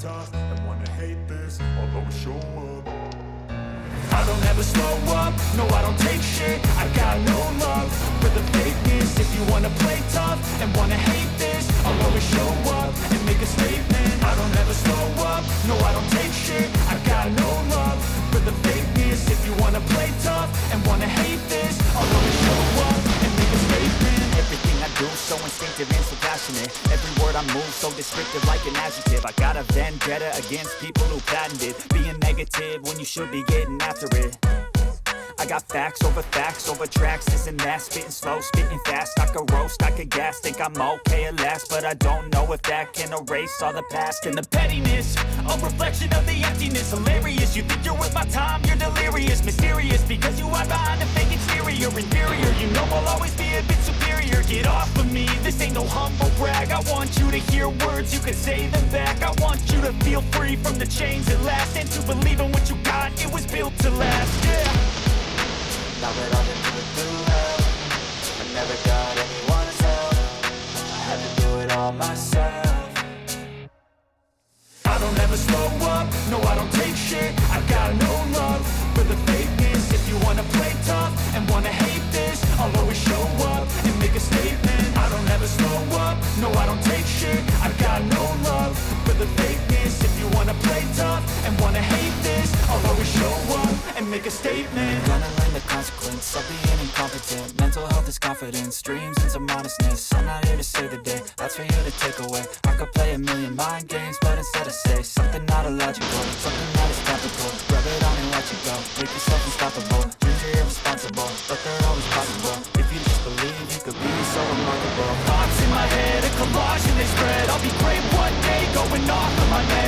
tough and wanna hate this, I'll always show up. I don't ever slow up, no I don't take shit. I got no love for the fakeness. If you wanna play tough and wanna hate this, I'll always show up and make a statement. I don't ever slow up, no I don't take shit. I got no love for the fakeness. If you wanna play tough and wanna hate this, I'll always show up and make a statement. Everything I do so instinctive and so passionate. Every word I move so descriptive like an adjective. I got a vendetta against people who patented being negative when you should be getting after it. I got facts over tracks, this and that. Spitting slow, spitting fast. I could roast, I could gas. Think I'm okay at last, but I don't know if that can erase all the past. And the pettiness, a reflection of the emptiness. Hilarious, you think you're worth my time, you're delirious. Mysterious, because you hide behind a fake exterior. Inferior, you know I'll always be a bit superior. Get off of me, this ain't no humble brag. I want you to hear words, you can say them back. I want you to feel free from the chains at last, and to believe in what you got, it was built to last, yeah. Now that I've been through hell, I never got anyone's help. I had to do it all myself. I don't ever slow up, no I don't take shit. I got no love for the fakeness. If you wanna play tough and wanna hate this, I'll always show up and make a statement. I don't ever slow up, no I don't take shit. I got no love for the fakeness. If you wanna play tough and wanna hate this, I'll always show up and make a statement. Gonna learn the consequence of being incompetent. Mental health is confidence, dreams and some modestness. I'm not here to save the day, that's for you to take away. I could play a million mind games, but instead I say something not illogical, something that is topical. Rub it on and let you go, make yourself unstoppable. Dreams are irresponsible, but they're always possible. If you just believe, you could be so remarkable. Thoughts in my head, a collage and they spread. I'll be great one day, going off of my head.